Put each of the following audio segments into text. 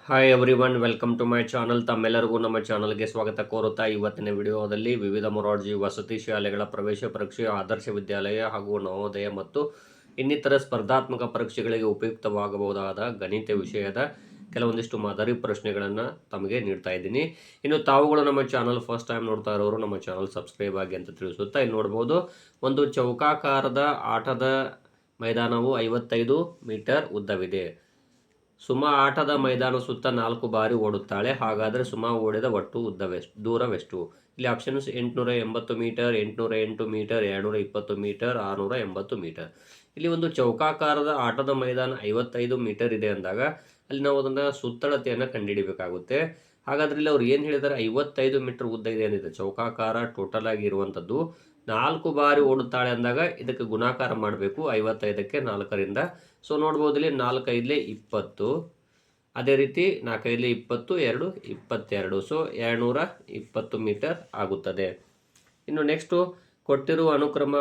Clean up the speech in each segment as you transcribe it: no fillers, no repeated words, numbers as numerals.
Hi everyone, welcome to my channel. ತಮ್ಮೆಲ್ಲರಿಗೂ ನಮ್ಮ ಚಾನಲ್ಗೆ ಸ್ವಾಗತ ಕೋರುತ್ತಾ ಇವತ್ತಿನ ವಿಡಿಯೋದಲ್ಲಿ ವಿವಿಧ ಮೊರಾರ್ಜಿ ವಸತಿ ಶಾಲೆಗಳ ಪ್ರವೇಶ ಪರೀಕ್ಷೆ, ಆದರ್ಶ ವಿದ್ಯಾಲಯ ಹಾಗೂ ನವೋದಯ ಮತ್ತು ಇನ್ನಿತರ ಸ್ಪರ್ಧಾತ್ಮಕ ಪರೀಕ್ಷೆಗಳಿಗೆ ಉಪಯುಕ್ತವಾಗಬಹುದಾದ ಗಣಿತ ವಿಷಯದ ಕೆಲವೊಂದಿಷ್ಟು ಮಾದರಿ ಪ್ರಶ್ನೆಗಳನ್ನು ತಮಗೆ ನೀಡ್ತಾ ಇದ್ದೀನಿ. ಇನ್ನು ತಾವುಗಳು ನಮ್ಮ ಚಾನಲ್ ಫಸ್ಟ್ ಟೈಮ್ ನೋಡ್ತಾ ಇರೋರು ನಮ್ಮ ಚಾನಲ್ ಸಬ್ಸ್ಕ್ರೈಬ್ ಆಗಿ ಅಂತ ತಿಳಿಸುತ್ತಾ, ಇಲ್ಲಿ ನೋಡ್ಬೋದು ಒಂದು ಚೌಕಾಕಾರದ ಆಟದ ಮೈದಾನವು 55 ಮೀಟರ್ ಉದ್ದವಿದೆ. ಸುಮಾ ಆಟದ ಮೈದಾನ ಸುತ್ತ 4 ಬಾರಿ ಓಡುತ್ತಾಳೆ. ಹಾಗಾದರೆ ಸುಮಾ ಓಡಿದ ಒಟ್ಟು ದೂರವೆಷ್ಟು? ಇಲ್ಲಿ options 880 metre, 808 metre, 220 metre, 680 metre. ಇಲ್ಲಿ ಒಂದು ಚೌಕಾಕಾರದ ಆಟದ ಮೈದಾನ 55 ಮೀಟರ್ ಇದೆ ಅಂದಾಗ ಅಲ್ಲಿ ನಾವು ಅದನ್ನು ಸುತ್ತಳತೆಯನ್ನು ಕಂಡುಹಿಡಿಬೇಕಾಗುತ್ತೆ. ಹಾಗಾದ್ರೆ ಇಲ್ಲಿ ಅವ್ರು ಏನು ಹೇಳಿದ್ದಾರೆ, 55 ಮೀಟರ್ ಉದ್ದ ಇದೆ ಅಂದಿದೆ. ಚೌಕಾಕಾರ ಟೋಟಲ್ ಆಗಿ ಇರುವಂಥದ್ದು 4 ಬಾರಿ ಓಡುತ್ತಾಳೆ ಅಂದಾಗ ಇದಕ್ಕೆ ಗುಣಾಕಾರ ಮಾಡಬೇಕು 55ಕ್ಕೆ 4ರಿಂದ. ಸೊ ನೋಡ್ಬೋದು ಇಲ್ಲಿ 4 5 20, ಅದೇ ರೀತಿ 4 5 20, 2 22. ಸೊ 220 ಮೀಟರ್ ಆಗುತ್ತದೆ. ಇನ್ನು ನೆಕ್ಸ್ಟು ಕೊಟ್ಟಿರುವ ಅನುಕ್ರಮ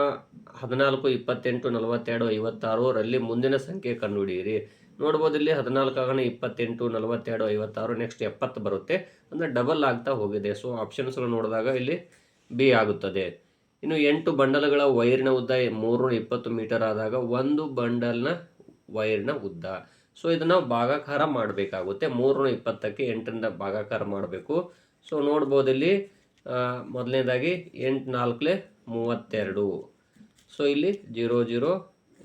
14, 28, 42, 56 ರಲ್ಲಿ ಮುಂದಿನ ಸಂಖ್ಯೆ ಕಂಡುಹಿಡಿಯಿರಿ. ನೋಡ್ಬೋದು ಇಲ್ಲಿ 14 ಆಗೋಣ 28, 42, 56, ನೆಕ್ಸ್ಟ್ 70 ಬರುತ್ತೆ. ಅಂದರೆ ಡಬಲ್ ಆಗ್ತಾ ಹೋಗಿದೆ. ಸೊ ಆಪ್ಷನ್ಸ್ಗಳು ನೋಡಿದಾಗ ಇಲ್ಲಿ ಬಿ ಆಗುತ್ತದೆ. ಇನ್ನು 8 ಬಂಡಲ್ಗಳ ವೈರಿನ ಉದ್ದ 320 ಮೀಟರ್ ಆದಾಗ ಒಂದು ಬಂಡಲ್ನ ವೈರ್ನ ಉದ್ದ. ಸೊ ಇದನ್ನು ಭಾಗಾಕಾರ ಮಾಡಬೇಕಾಗುತ್ತೆ. 320ಕ್ಕೆ 8ರಿಂದ ಭಾಗಾಕಾರ ಮಾಡಬೇಕು. ಸೊ ನೋಡ್ಬೋದು ಇಲ್ಲಿ ಮೊದಲನೇದಾಗಿ 8 4 32. ಸೊ ಇಲ್ಲಿ 0 0,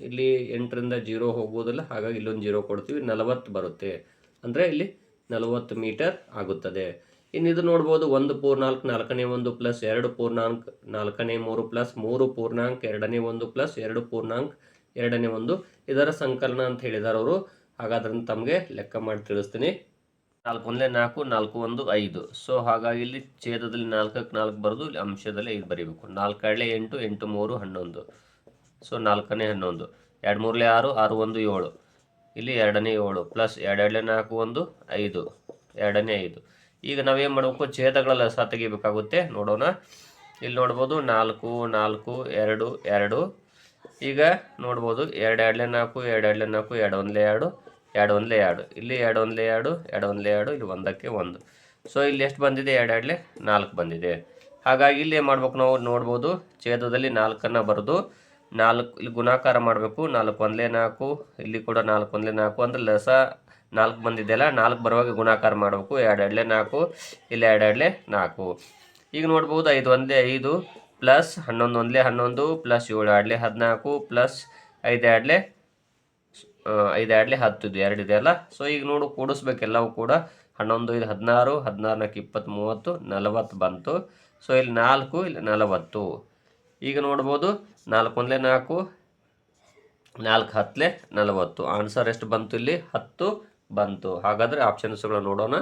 ಇಲ್ಲಿ 8ರಿಂದ 0 ಹೋಗುವುದಿಲ್ಲ, ಹಾಗಾಗಿ ಇಲ್ಲೊಂದು 0 ಕೊಡ್ತೀವಿ, 40 ಬರುತ್ತೆ. ಅಂದರೆ ಇಲ್ಲಿ 40 ಮೀಟರ್ ಆಗುತ್ತದೆ. ಇನ್ನು ಇದು ನೋಡ್ಬೋದು 1 ಪೂರ್ಣಾಂಕ 4ನೇ 1 ಪ್ಲಸ್ 2 ಪೂರ್ಣಾಂಕ 4ನೇ 3 ಪ್ಲಸ್ 3 ಪೂರ್ಣಾಂಕ 2ನೇ 1 ಪ್ಲಸ್ 2 ಪೂರ್ಣಾಂಕ 2ನೇ 1 ಇದರ ಸಂಕಲನ ಅಂತ ಹೇಳಿದ್ದಾರೆ ಅವರು. ಹಾಗಾದ್ರೆ ತಮಗೆ ಲೆಕ್ಕ ಮಾಡಿ ತಿಳಿಸ್ತೀನಿ. 4 1 4, 4 1 5. ಸೊ ಹಾಗಾಗಿ ಇಲ್ಲಿ ಛೇದದಲ್ಲಿ 4ಕ್ಕೆ 4 ಬರೆದು ಇಲ್ಲಿ ಅಂಶದಲ್ಲಿ 5 ಬರೀಬೇಕು. 4 2 8, 8 3 11. ಸೊ 4ನೇ 11, 2 3 6, 6 1 7, ಇಲ್ಲಿ 2ನೇ 7 ಪ್ಲಸ್ 2 2 4 1 5, 2ನೇ 5. ಈಗ ನಾವೇನು ಮಾಡಬೇಕು, ಛೇದಗಳ ಲಸ ತೆಗಿಬೇಕಾಗುತ್ತೆ. ನೋಡೋಣ. ಇಲ್ಲಿ ನೋಡ್ಬೋದು 4 4 2 2. ಈಗ ನೋಡ್ಬೋದು 2 2 4, 2 2 4, 2 1 2, 2 1 2, ಇಲ್ಲಿ 2 1 2, 2 1 2, ಇಲ್ಲಿ 1ಕ್ಕೆ 1. ಸೊ ಇಲ್ಲಿ ಎಷ್ಟು ಬಂದಿದೆ, 2 2 4 ಬಂದಿದೆ. ಹಾಗಾಗಿ ಇಲ್ಲಿ ಏನು ಮಾಡ್ಬೇಕು, ನಾವು ನೋಡ್ಬೋದು ಛೇದದಲ್ಲಿ 4ನ್ನು ಬರೆದು 4 ಇಲ್ಲಿ ಗುಣಾಕಾರ ಮಾಡಬೇಕು. 4 1 4, ಇಲ್ಲಿ ಕೂಡ 4 1 4, ಅಂದರೆ ಲಸ 4 ಬಂದಿದೆಯಲ್ಲ, 4 ಬರುವಾಗ ಗುಣಾಕಾರ ಮಾಡಬೇಕು. 2 2 4, ಇಲ್ಲಿ 2 2 4. ಈಗ ನೋಡ್ಬೋದು 5 1 5 ಪ್ಲಸ್ 11 1 11 ಪ್ಲಸ್ 7 2 14 ಪ್ಲಸ್ 5 2 5 2 10, ಇದು 2 ಇದೆಯಲ್ಲ. ಸೊ ಈಗ ನೋಡು ಕೂಡಿಸ್ಬೇಕೆಲ್ಲವೂ ಕೂಡ. 11 ಇದು 16, 16 4 20 30 40 ಬಂತು. ಸೊ ಇಲ್ಲಿ 4, ಇಲ್ಲಿ 40. ಈಗ ನೋಡ್ಬೋದು 4 1 4, 4 10 40. ಆನ್ಸರ್ ಎಷ್ಟು ಬಂತು, ಇಲ್ಲಿ 10 ಬಂತು. ಹಾಗಾದರೆ ಆಪ್ಷನ್ಸ್ಗಳು ನೋಡೋಣ.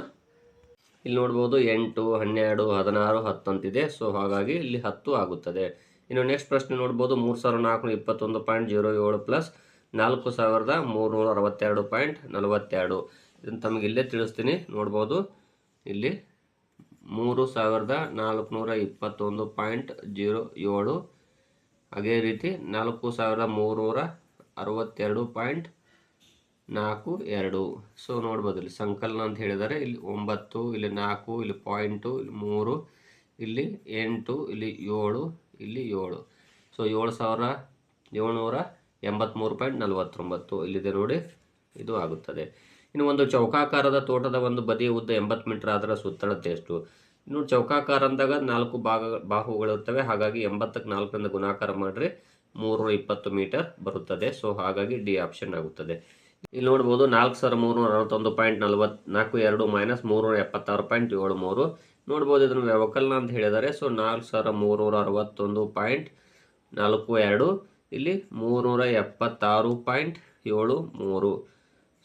ಇಲ್ಲಿ ನೋಡ್ಬೋದು 8 12 16 10 ಅಂತಿದೆ. ಸೊ ಹಾಗಾಗಿ ಇಲ್ಲಿ 10 ಆಗುತ್ತದೆ. ಇನ್ನು ನೆಕ್ಸ್ಟ್ ಪ್ರಶ್ನೆ ನೋಡ್ಬೋದು 3421.07 ಪ್ಲಸ್ 4362.42. ಇದನ್ನು ತಮಗೆ ಇಲ್ಲೇ ತಿಳಿಸ್ತೀನಿ. ನೋಡ್ಬೋದು ಇಲ್ಲಿ 3421.07, ಅದೇ ರೀತಿ 4362.42. ಸೊ ನೋಡ್ಬೋದು ಇಲ್ಲಿ ಸಂಕಲನ ಅಂತ ಹೇಳಿದ್ದಾರೆ. ಇಲ್ಲಿ 9, ಇಲ್ಲಿ 4, ಇಲ್ಲಿ ಪಾಯಿಂಟು, ಇಲ್ಲಿ 3, ಇಲ್ಲಿ 8, ಇಲ್ಲಿ 7, ಇಲ್ಲಿ 7. ಸೊ 7783.49 ಇಲ್ಲಿದೆ ನೋಡಿ, ಇದು ಆಗುತ್ತದೆ. ಇನ್ನು ಒಂದು ಚೌಕಾಕಾರದ ತೋಟದ ಒಂದು ಬದಿಯ ಉದ್ದ 80 ಮೀಟರ್ ಅದರ ಸುತ್ತಳತೆ ಎಷ್ಟು? ಇನ್ನು ಚೌಕಾಕಾರ ಅಂದಾಗ 4 ಬಾಹುಗಳಿರ್ತವೆ. ಹಾಗಾಗಿ 80ಕ್ಕೆ 4ರಿಂದ ಗುಣಾಕಾರ ಮಾಡಿದ್ರೆ 320 ಮೀಟರ್ ಬರುತ್ತದೆ. ಸೊ ಹಾಗಾಗಿ ಡಿ ಆಪ್ಷನ್ ಆಗುತ್ತದೆ. ಇಲ್ಲಿ ನೋಡ್ಬೋದು 4361.42 ಮೈನಸ್ 376.73. ನೋಡ್ಬೋದು ಇದನ್ನು ವ್ಯವಕಲನ ಅಂತ ಹೇಳಿದ್ದಾರೆ. ಸೊ 4361.42, ಇಲ್ಲಿ 376.73.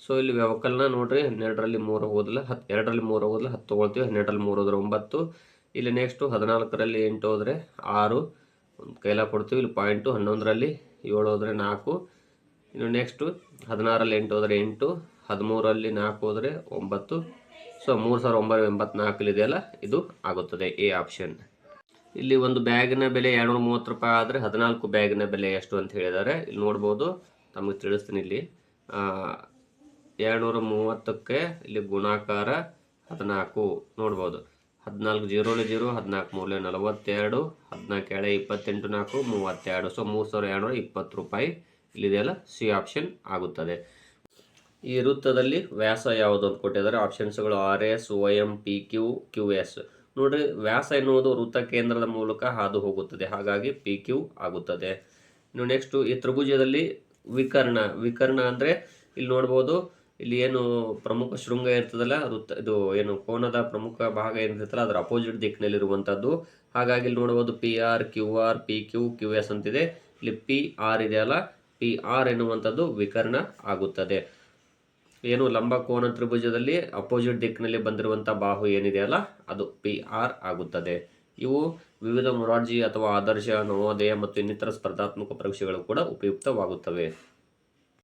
ಸೊ ಇಲ್ಲಿ ವ್ಯವಕಲನ ನೋಡ್ರಿ, 12ರಲ್ಲಿ 3 ಹೋಗೋದಿಲ್ಲ, 2ರಲ್ಲಿ 3 ಹೋಗೋದಿಲ್ಲ, 10 ತೊಗೊಳ್ತೀವಿ. 12ರಲ್ಲಿ 3 ಹೋದ್ರೆ 9. ಇಲ್ಲಿ ನೆಕ್ಸ್ಟು 14ರಲ್ಲಿ 8 ಹೋದರೆ 6, ಒಂದು ಕೈಲ ಕೊಡ್ತೀವಿ. ಇಲ್ಲಿ ಪಾಯಿಂಟು 11ರಲ್ಲಿ 7 ಹೋದರೆ 4. ಇನ್ನು ನೆಕ್ಸ್ಟು 16ರಲ್ಲಿ 8 ಹೋದರೆ 8, 13ರಲ್ಲಿ 4 ಹೋದರೆ 9. ಸೊ 3984 ಇದೆಯಲ್ಲ, ಇದು ಆಗುತ್ತದೆ ಎ ಆಪ್ಷನ್. ಇಲ್ಲಿ ಒಂದು ಬ್ಯಾಗಿನ ಬೆಲೆ 230 ರೂಪಾಯಿ ಆದರೆ 14 ಬ್ಯಾಗಿನ ಬೆಲೆ ಎಷ್ಟು ಅಂತ ಹೇಳಿದ್ದಾರೆ. ಇಲ್ಲಿ ನೋಡ್ಬೋದು, ತಮಗೆ ತಿಳಿಸ್ತೀನಿ. ಇಲ್ಲಿ 230ಕ್ಕೆ ಇಲ್ಲಿ ಗುಣಾಕಾರ 14 ನೋಡ್ಬೋದು. 14 0 0 14 ಮೂಲೆ 42 14 28 4 32. ಸೊ 3220 ರೂಪಾಯಿ ಇಲ್ಲಿದೆಯಲ್ಲ, ಸಿ ಆಪ್ಷನ್ ಆಗುತ್ತದೆ. ಈ ವೃತ್ತದಲ್ಲಿ ವ್ಯಾಸ ಯಾವುದು ಅಂತ ಕೊಟ್ಟಿದ್ದಾರೆ. ಆಪ್ಷನ್ಸ್ಗಳು RS, OM, PQ, QS. ನೋಡ್ರಿ, ವ್ಯಾಸ ಎನ್ನುವುದು ವೃತ್ತ ಕೇಂದ್ರದ ಮೂಲಕ ಹಾದು ಹೋಗುತ್ತದೆ, ಹಾಗಾಗಿ PQ ಆಗುತ್ತದೆ. ಇನ್ನು ನೆಕ್ಸ್ಟು ಈ ತ್ರಿಭುಜದಲ್ಲಿ ವಿಕರ್ಣ ಅಂದರೆ ಇಲ್ಲಿ ನೋಡ್ಬೋದು, ಇಲ್ಲಿ ಏನು ಪ್ರಮುಖ ಶೃಂಗ ಇರ್ತದಲ್ಲ, ವೃತ್ತ ಇದು ಏನು ಕೋನದ ಪ್ರಮುಖ ಭಾಗ ಏನಿರ್ತಲ್ಲ ಅದರ ಅಪೋಸಿಟ್ ದಿಕ್ಕಿನಲ್ಲಿರುವಂಥದ್ದು. ಹಾಗಾಗಿ ಇಲ್ಲಿ ನೋಡ್ಬೋದು PR, QR, PQ, QS ಅಂತಿದೆ. ಇಲ್ಲಿ PR ಇದೆಯಲ್ಲ, PR ಎನ್ನುವಂಥದ್ದು ವಿಕರ್ಣ ಆಗುತ್ತದೆ. ಏನು ಲಂಬ ಕೋನ ತ್ರಿಭುಜದಲ್ಲಿ ಅಪೋಸಿಟ್ ದಿಕ್ಕಿನಲ್ಲಿ ಬಂದಿರುವಂಥ ಬಾಹು ಏನಿದೆಯಲ್ಲ ಅದು PR ಆಗುತ್ತದೆ. ಇವು ವಿವಿಧ ಮೊರಾರ್ಜಿ ಅಥವಾ ಆದರ್ಶ, ನವೋದಯ ಮತ್ತು ಇನ್ನಿತರ ಸ್ಪರ್ಧಾತ್ಮಕ ಪರೀಕ್ಷೆಗಳು ಕೂಡ ಉಪಯುಕ್ತವಾಗುತ್ತವೆ.